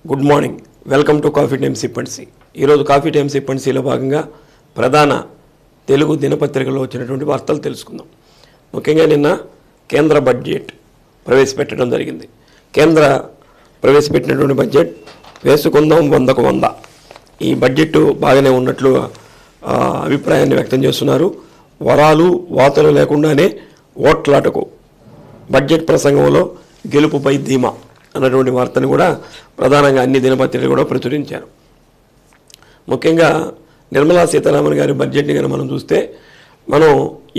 Good morning. Welcome to coffee time సిప్పన్సీ. ఈరోజు coffee time సిప్పన్సీలో భాగంగా ప్రధాన తెలుగు దినపత్రికలో వచ్చినటువంటి వార్తలు తెలుసుకుందాం. ముఖ్యంగా నిన్న కేంద్ర బడ్జెట్ ప్రవేశపెట్టడం జరిగింది. కేంద్ర ప్రవేశపెట్టినటువంటి బడ్జెట్ వేసుకుందాం 100కు 100. ఈ బడ్జెట్ బాగానే ఉన్నట్లు అభిప్రాయాన్ని వ్యక్తం చేస్తున్నారు. వరాలు వాతలు లేకుండానే ఓట్లాటకు బడ్జెట్ ప్రసంగంలో గెలుపుపై ధీమా అన్నటువంటి వార్తను కూడా ప్రధానంగా అన్ని దినపత్రికలు కూడా ప్రచురించారు. ముఖ్యంగా నిర్మలా సీతారామన్ గారి బడ్జెట్ని కనుక మనం చూస్తే మనం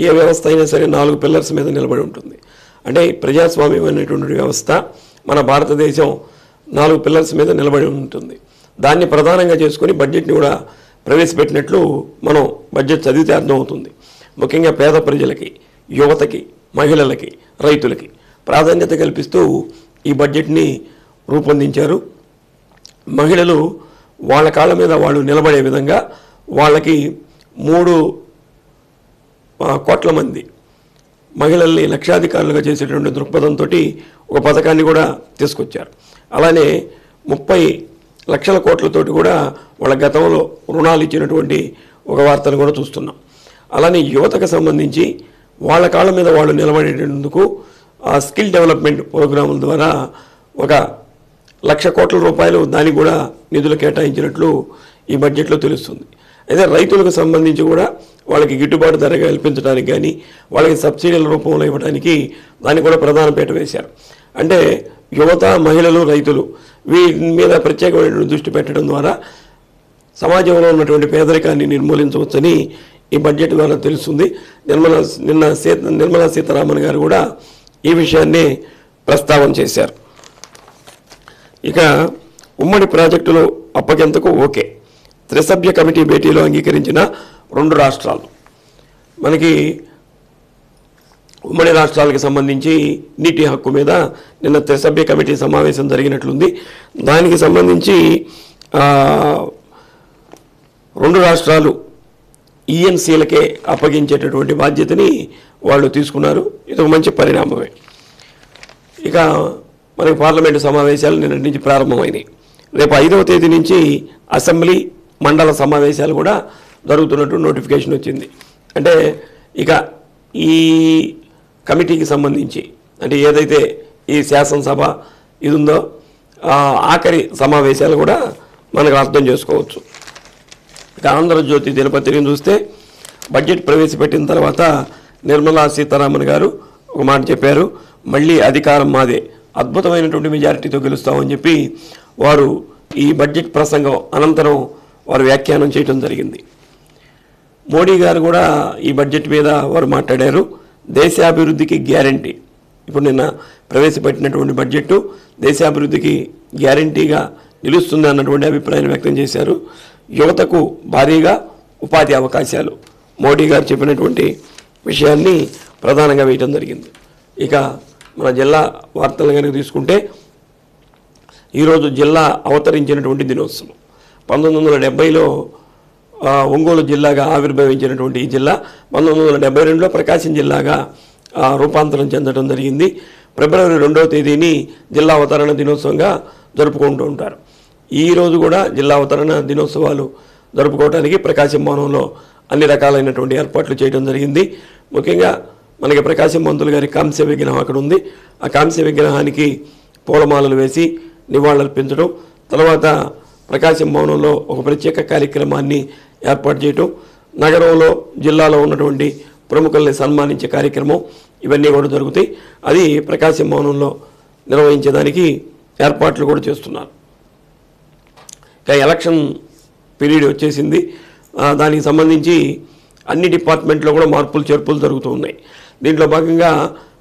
ఏ వ్యవస్థ అయినా సరే 4 పిల్లర్స్ మీద నిలబడి ఉంటుంది. అంటే ప్రజాస్వామ్యం అనేటువంటి వ్యవస్థ మన భారతదేశం 4 పిల్లర్స్ మీద నిలబడి ఉంటుంది. దాన్ని ప్రధానంగా చేసుకొని బడ్జెట్ని కూడా ప్రవేశపెట్టినట్లు మనం బడ్జెట్ చదివితే అర్థమవుతుంది. ముఖ్యంగా పేద ప్రజలకి, యువతకి, మహిళలకి, రైతులకి ప్రాధాన్యత కల్పిస్తూ ఈ బడ్జెట్ని రూపొందించారు. మహిళలు వాళ్ళ కాళ్ళ మీద వాళ్ళు నిలబడే విధంగా వాళ్ళకి 3 కోట్ల మంది మహిళల్ని లక్షాధికారులుగా చేసేటువంటి దృక్పథంతో ఒక పథకాన్ని కూడా తీసుకొచ్చారు. అలానే 30 లక్షల కోట్లతోటి కూడా వాళ్ళ గతంలో రుణాలు ఇచ్చినటువంటి ఒక వార్తను కూడా చూస్తున్నాం. అలానే యువతకు సంబంధించి వాళ్ళ కాళ్ళ మీద వాళ్ళు నిలబడేటందుకు స్కిల్ డెవలప్మెంట్ ప్రోగ్రాముల ద్వారా 1,00,000 కోట్ల రూపాయలు దానికి కూడా నిధులు కేటాయించినట్లు ఈ బడ్జెట్లో తెలుస్తుంది. అయితే రైతులకు సంబంధించి కూడా వాళ్ళకి గిట్టుబాటు ధర కల్పించడానికి కానీ వాళ్ళకి సబ్సిడీల రూపంలో ఇవ్వడానికి దానికి కూడా ప్రధాన పీట వేశారు. అంటే యువత, మహిళలు, రైతులు వీటి మీద ప్రత్యేకమైన దృష్టి పెట్టడం ద్వారా సమాజంలో ఉన్నటువంటి పేదరికాన్ని నిర్మూలించవచ్చని ఈ బడ్జెట్ ద్వారా తెలుస్తుంది. నిర్మలా సీతారామన్ గారు కూడా ఈ విషయాన్ని ప్రస్తావన చేశారు. ఇక ఉమ్మడి ప్రాజెక్టులు అప్పగింతకు ఓకే. త్రిసభ్య కమిటీ భేటీలో అంగీకరించిన 2 రాష్ట్రాలు. మనకి ఉమ్మడి రాష్ట్రాలకు సంబంధించి నీటి హక్కు మీద నిన్న త్రిసభ్య కమిటీ సమావేశం జరిగినట్లుంది. దానికి సంబంధించి 2 రాష్ట్రాలు ఈఎన్సీలకే అప్పగించేటటువంటి బాధ్యతని వాళ్ళు తీసుకున్నారు. ఇది ఒక మంచి పరిణామమే. ఇక మనకి పార్లమెంటు సమావేశాలు నిన్నటి నుంచి ప్రారంభమైనాయి. రేపు 5వ తేదీ నుంచి అసెంబ్లీ, మండల సమావేశాలు కూడా జరుగుతున్నట్టు నోటిఫికేషన్ వచ్చింది. అంటే ఇక ఈ కమిటీకి సంబంధించి అంటే ఏదైతే ఈ శాసనసభ ఇది ఉందో ఆఖరి సమావేశాలు కూడా మనకు అర్థం చేసుకోవచ్చు. ఇక ఆంధ్రజ్యోతి దినపత్రికను చూస్తే బడ్జెట్ ప్రవేశపెట్టిన తర్వాత నిర్మలా సీతారామన్ గారు ఒక మాట చెప్పారు. మళ్ళీ అధికారం మాదే, అద్భుతమైనటువంటి మెజారిటీతో గెలుస్తామని చెప్పి వారు ఈ బడ్జెట్ ప్రసంగం అనంతరం వారు వ్యాఖ్యానం చేయడం జరిగింది. మోడీ గారు కూడా ఈ బడ్జెట్ మీద వారు మాట్లాడారు. దేశాభివృద్ధికి గ్యారంటీ. ఇప్పుడు నిన్న ప్రవేశపెట్టినటువంటి బడ్జెట్ దేశాభివృద్ధికి గ్యారంటీగా నిలుస్తుంది అన్నటువంటి అభిప్రాయాన్ని వ్యక్తం చేశారు. యువతకు భారీగా ఉపాధి అవకాశాలు మోడీ గారు చెప్పినటువంటి విషయాన్ని ప్రధానంగా వేయటం జరిగింది. ఇక మన జిల్లా వార్తలు కనుక తీసుకుంటే ఈరోజు జిల్లా అవతరించినటువంటి దినోత్సవం. 1970లో ఒంగోలు జిల్లాగా ఆవిర్భవించినటువంటి ఈ జిల్లా 1972లో ప్రకాశం జిల్లాగా రూపాంతరం చెందడం జరిగింది. ఫిబ్రవరి 2వ తేదీని జిల్లా అవతరణ దినోత్సవంగా జరుపుకుంటూ ఉంటారు. ఈరోజు కూడా జిల్లా అవతరణ దినోత్సవాలు జరుపుకోవడానికి ప్రకాశం భవనంలో అన్ని రకాలైనటువంటి ఏర్పాట్లు చేయడం జరిగింది. ముఖ్యంగా మనకి ప్రకాశం పంతులు గారి కాంస్య విగ్రహం అక్కడ ఉంది. ఆ కాంస్య విగ్రహానికి పూలమాలలు వేసి నివాళులర్పించడం, తర్వాత ప్రకాశం భవనంలో ఒక ప్రత్యేక కార్యక్రమాన్ని ఏర్పాటు చేయటం, నగరంలో జిల్లాలో ఉన్నటువంటి ప్రముఖుల్ని సన్మానించే కార్యక్రమం ఇవన్నీ కూడా జరుగుతాయి. అది ప్రకాశం భవనంలో నిర్వహించేదానికి ఏర్పాట్లు కూడా చేస్తున్నారు. ఇక ఎలక్షన్ పీరియడ్ వచ్చేసింది. దానికి సంబంధించి అన్ని డిపార్ట్మెంట్లో కూడా మార్పులు చేర్పులు జరుగుతూ ఉన్నాయి. దీంట్లో భాగంగా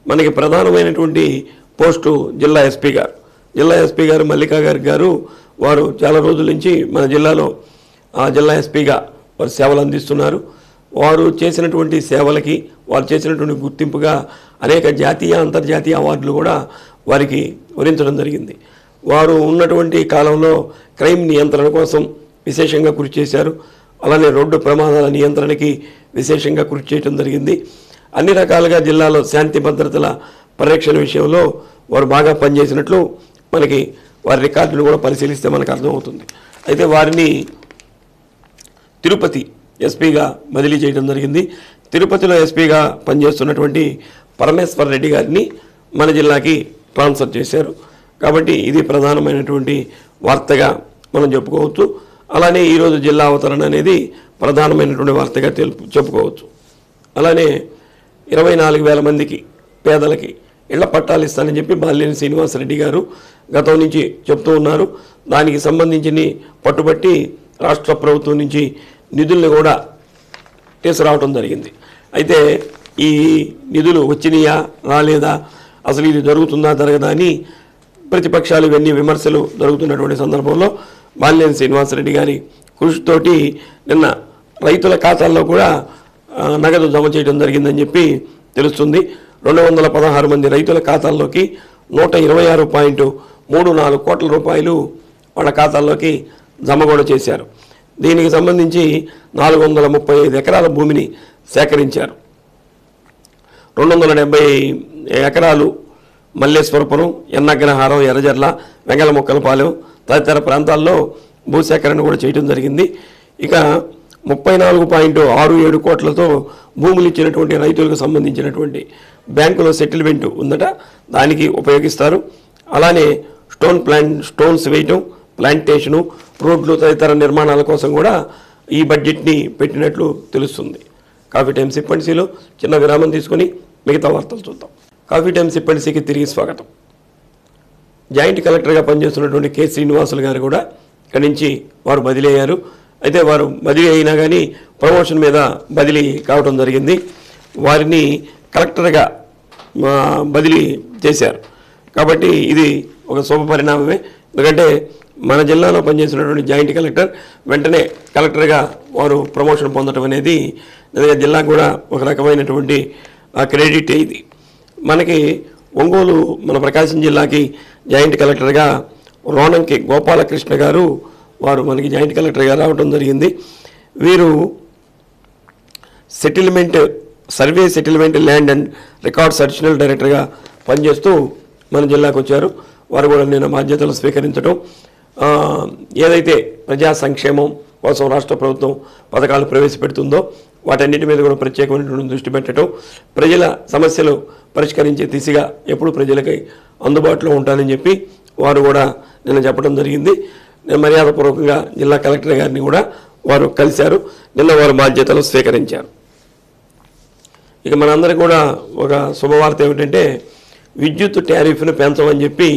మనకి ప్రధానమైనటువంటి పోస్టు జిల్లా ఎస్పీ గారు. జిల్లా ఎస్పీ గారు మల్లికా గారు వారు చాలా రోజుల నుంచి మన జిల్లాలో జిల్లా ఎస్పీగా వారు సేవలు అందిస్తున్నారు. వారు చేసినటువంటి సేవలకి వారు చేసినటువంటి గుర్తింపుగా అనేక జాతీయ, అంతర్జాతీయ అవార్డులు కూడా వారికి వరించడం జరిగింది. వారు ఉన్నటువంటి కాలంలో క్రైమ్ నియంత్రణ కోసం విశేషంగా కృషి చేశారు. అలానే రోడ్డు ప్రమాదాల నియంత్రణకి విశేషంగా కృషి చేయడం జరిగింది. అన్ని రకాలుగా జిల్లాలో శాంతి భద్రతల పరిరక్షణ విషయంలో వారు బాగా పనిచేసినట్లు మనకి వారి రికార్డును కూడా పరిశీలిస్తే మనకు అర్థమవుతుంది. అయితే వారిని తిరుపతి ఎస్పీగా బదిలీ చేయడం జరిగింది. తిరుపతిలో ఎస్పీగా పనిచేస్తున్నటువంటి పరమేశ్వర్ రెడ్డి గారిని మన జిల్లాకి ట్రాన్స్ఫర్ చేశారు. కాబట్టి ఇది ప్రధానమైనటువంటి వార్తగా మనం చెప్పుకోవచ్చు. అలానే ఈరోజు జిల్లా అవతరణ అనేది ప్రధానమైనటువంటి వార్తగా చెప్పుకోవచ్చు. అలానే 24,000 మందికి పేదలకి ఇళ్ల పట్టాలు ఇస్తానని చెప్పి బాలినేని శ్రీనివాసరెడ్డి గారు గతం నుంచి చెప్తూ ఉన్నారు. దానికి సంబంధించి పట్టుబట్టి రాష్ట్ర ప్రభుత్వం నుంచి నిధుల్ని కూడా తీసుకురావడం జరిగింది. అయితే ఈ నిధులు వచ్చినాయా రాలేదా, అసలు ఇది జరుగుతుందా జరగదా అని ప్రతిపక్షాలు ఇవన్నీ విమర్శలు జరుగుతున్నటువంటి సందర్భంలో బాలినేని శ్రీనివాసరెడ్డి గారి కృషితోటి నిన్న రైతుల ఖాతాల్లో కూడా నగదు జమ చేయడం జరిగిందని చెప్పి తెలుస్తుంది. 216 మంది రైతుల ఖాతాల్లోకి 126.34 కోట్ల రూపాయలు వాళ్ళ ఖాతాల్లోకి జమ కూడా చేశారు. దీనికి సంబంధించి 435 ఎకరాల భూమిని సేకరించారు. 270 ఎకరాలు మల్లేశ్వరపురం, ఎన్నగ్రహారం, ఎర్రజర్ల, వెంగళముక్కలపాలెం తదితర ప్రాంతాల్లో భూసేకరణ కూడా చేయడం జరిగింది. ఇక 34.67 కోట్లతో భూములు ఇచ్చినటువంటి రైతులకు సంబంధించినటువంటి బ్యాంకులో సెటిల్మెంట్ ఉందట, దానికి ఉపయోగిస్తారు. అలానే స్టోన్స్ వేయటం, ప్లాంటేషను, రోడ్లు తదితర నిర్మాణాల కోసం కూడా ఈ బడ్జెట్ని పెట్టినట్లు తెలుస్తుంది. కాఫీ టైమ్స్ ఇప్పటిసీలో చిన్న విరామం తీసుకొని మిగతా వార్తలు చూద్దాం. కాఫీ టైమ్స్ ఇప్పటిసీకి తిరిగి స్వాగతం. జాయింట్ కలెక్టర్గా పనిచేస్తున్నటువంటి కె శ్రీనివాసులు గారు కూడా ఇక్కడి నుంచి వారు బదిలీ అయ్యారు. అయితే వారు బదిలీ అయినా కానీ ప్రమోషన్ మీద బదిలీ కావడం జరిగింది. వారిని కలెక్టర్గా బదిలీ చేశారు. కాబట్టి ఇది ఒక శుభ పరిణామమే. ఎందుకంటే మన జిల్లాలో పనిచేసినటువంటి జాయింట్ కలెక్టర్ వెంటనే కలెక్టర్గా వారు ప్రమోషన్ పొందడం అనేది జిల్లాకు కూడా ఒక రకమైనటువంటి క్రెడిట్. ఇది మనకి ఒంగోలు, మన ప్రకాశం జిల్లాకి జాయింట్ కలెక్టర్గా రోణంకి గోపాలకృష్ణ గారు వారు మనకి జాయింట్ కలెక్టర్గా రావడం జరిగింది. వీరు survey settlement land and records additional డైరెక్టర్గా పనిచేస్తూ మన జిల్లాకు వచ్చారు. వారు కూడా నేను బాధ్యతలు స్వీకరించడం, ఏదైతే ప్రజా సంక్షేమం కోసం రాష్ట్ర ప్రభుత్వం పథకాలు ప్రవేశపెడుతుందో వాటన్నిటి మీద కూడా ప్రత్యేకమైనటువంటి దృష్టి పెట్టడం, ప్రజల సమస్యలు పరిష్కరించే దిశగా ఎప్పుడు ప్రజలకి అందుబాటులో ఉంటానని చెప్పి వారు కూడా నిన్న చెప్పడం జరిగింది. నేను మర్యాదపూర్వకంగా జిల్లా కలెక్టర్ గారిని కూడా వారు కలిశారు. నిన్న వారు బాధ్యతలు స్వీకరించారు. ఇక మనందరికీ కూడా ఒక శుభవార్త ఏమిటంటే విద్యుత్ టారిఫ్ను పెంచమని చెప్పి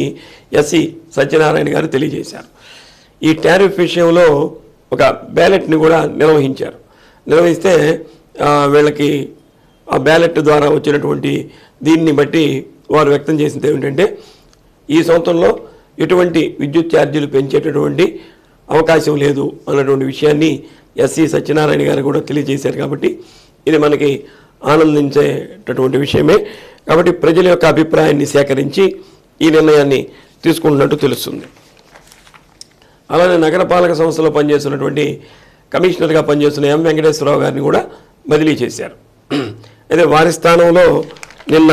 ఎస్సీ సత్యనారాయణ గారు తెలియజేశారు. ఈ టారిఫ్ విషయంలో ఒక బ్యాలెట్ని కూడా నిర్వహిస్తే వీళ్ళకి ఆ బ్యాలెట్ ద్వారా వచ్చినటువంటి దీన్ని బట్టి వారు వ్యక్తం చేసింది ఏమిటంటే ఈ సంవత్సరంలో ఎటువంటి విద్యుత్ ఛార్జీలు పెంచేటటువంటి అవకాశం లేదు అన్నటువంటి విషయాన్ని ఎస్సీ సత్యనారాయణ గారు కూడా తెలియజేశారు. కాబట్టి ఇది మనకి ఆనందించేటటువంటి విషయమే. కాబట్టి ప్రజల యొక్క అభిప్రాయాన్ని సేకరించి ఈ నిర్ణయాన్ని తీసుకుంటున్నట్టు తెలుస్తుంది. అలానే నగరపాలక సంస్థలో పనిచేస్తున్నటువంటి కమిషనర్గా పనిచేస్తున్న ఎం వెంకటేశ్వరరావు గారిని కూడా బదిలీ చేశారు. అయితే వారి స్థానంలో నిన్న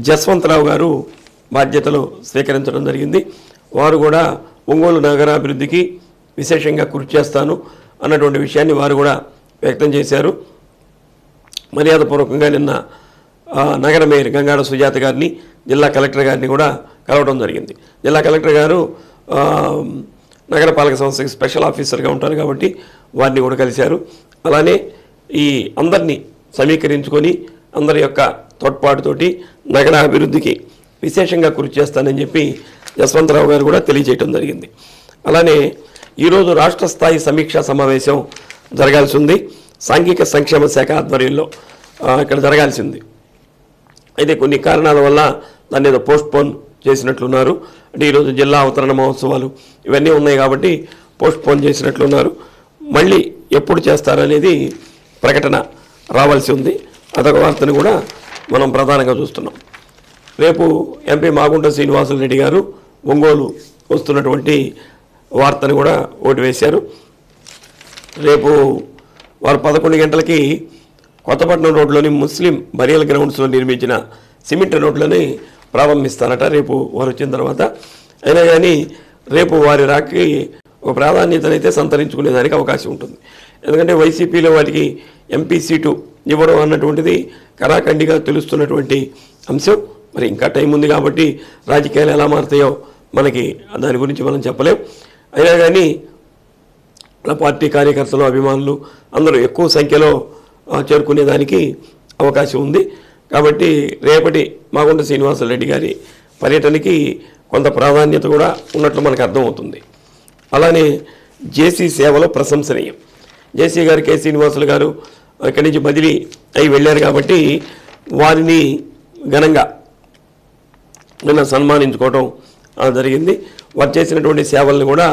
జస్వంతరావు గారు బాధ్యతలు స్వీకరించడం జరిగింది. వారు కూడా ఒంగోలు నగరాభివృద్ధికి విశేషంగా కృషి చేస్తాను అన్నటువంటి విషయాన్ని వారు కూడా వ్యక్తం చేశారు. మర్యాదపూర్వకంగా నిన్న నగర మేయర్ గంగాడ సుజాత గారిని, జిల్లా కలెక్టర్ గారిని కూడా కలవడం జరిగింది. జిల్లా కలెక్టర్ గారు నగరపాలక సంస్థకి స్పెషల్ ఆఫీసర్గా ఉంటారు కాబట్టి వారిని కూడా కలిశారు. అలానే ఈ అందరినీ సమీకరించుకొని అందరి యొక్క తోడ్పాటుతోటి నగర అభివృద్ధికి విశేషంగా కృషి చేస్తానని చెప్పి యశ్వంతరావు గారు కూడా తెలియజేయడం జరిగింది. అలానే ఈరోజు రాష్ట్ర స్థాయి సమీక్షా సమావేశం జరగాల్సి ఉంది. సాంఘిక సంక్షేమ శాఖ ఆధ్వర్యంలో ఇక్కడ జరగాల్సింది. అయితే కొన్ని కారణాల వల్ల దాన్ని ఏదో పోస్ట్పోన్ చేసినట్లున్నారు. అంటే ఈరోజు జిల్లా అవతరణ మహోత్సవాలు ఇవన్నీ ఉన్నాయి కాబట్టి పోస్ట్పోన్ చేసినట్లున్నారు. మళ్ళీ ఎప్పుడు చేస్తారనేది ప్రకటన రావాల్సి ఉంది. అదొక వార్తను కూడా మనం ప్రధానంగా చూస్తున్నాం. రేపు ఎంపీ మాగుంట శ్రీనివాసులు రెడ్డి గారు ఒంగోలు వస్తున్నటువంటి వార్తను కూడా ఓటు వేశారు. రేపు వారు 11 గంటలకి కొత్తపట్నం రోడ్లోని ముస్లిం బరియల్ గ్రౌండ్స్లో నిర్మించిన సిమెంట్ రోడ్లని ప్రారంభిస్తారట రేపు వారు వచ్చిన తర్వాత. అయినా కానీ రేపు వారి రాకి ఒక ప్రాధాన్యతనైతే సంతరించుకునేదానికి అవకాశం ఉంటుంది. ఎందుకంటే వైసీపీలో వారికి ఎంపీ సీటు ఇవ్వడం అన్నటువంటిది కరాఖండిగా తెలుస్తున్నటువంటి అంశం. మరి ఇంకా టైం ఉంది కాబట్టి రాజకీయాలు ఎలా మారుతాయో మనకి దాని గురించి మనం చెప్పలేం. అయినా కానీ పార్టీ కార్యకర్తలు, అభిమానులు అందరూ ఎక్కువ సంఖ్యలో చేరుకునేదానికి అవకాశం ఉంది. కాబట్టి రేపటి మాగుంట శ్రీనివాసరెడ్డి గారి పర్యటనకి కొంత ప్రాధాన్యత కూడా ఉన్నట్లు మనకు అర్థమవుతుంది. అలానే జేసీ సేవలో ప్రశంసనీయం. జేసీ గారు కె శ్రీనివాసులు గారు ఇక్కడి నుంచి బదిలీ అయి వెళ్ళారు కాబట్టి వారిని ఘనంగా నిన్న సన్మానించుకోవడం జరిగింది. వారు చేసినటువంటి సేవలను కూడా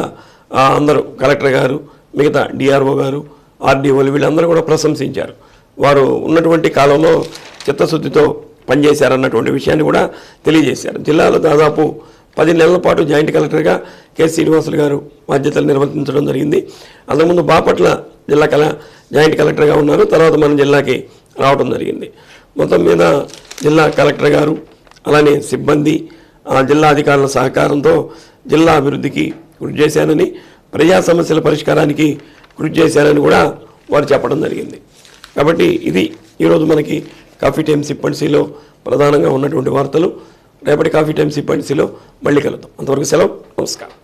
అందరూ కలెక్టర్ గారు, మిగతా డిఆర్ఓ గారు, ఆర్డీఓలు వీళ్ళందరూ కూడా ప్రశంసించారు. వారు ఉన్నటువంటి కాలంలో చిత్తశుద్ధితో పనిచేశారన్నటువంటి విషయాన్ని కూడా తెలియజేశారు. జిల్లాలో దాదాపు 10 నెలల పాటు జాయింట్ కలెక్టర్గా కె శ్రీనివాసులు గారు బాధ్యతలు నిర్వర్తించడం జరిగింది. అంతకుముందు బాపట్ల జిల్లా జాయింట్ కలెక్టర్గా ఉన్నారు. తర్వాత మన జిల్లాకి రావడం జరిగింది. మొత్తం మీద జిల్లా కలెక్టర్ గారు అలానే సిబ్బంది, జిల్లా అధికారుల సహకారంతో జిల్లా అభివృద్ధికి కృషి చేశానని, ప్రజా సమస్యల పరిష్కారానికి కృషి చేశారని కూడా వారు చెప్పడం జరిగింది. కాబట్టి ఇది ఈరోజు మనకి కాఫీ టైమ్ సిప్పన్సీలో ప్రధానంగా ఉన్నటువంటి వార్తలు. రేపటి కాఫీ టైమ్ సిప్పన్సీలో మళ్ళీ కలుద్దాం. అంతవరకు సెలవు. నమస్కారం.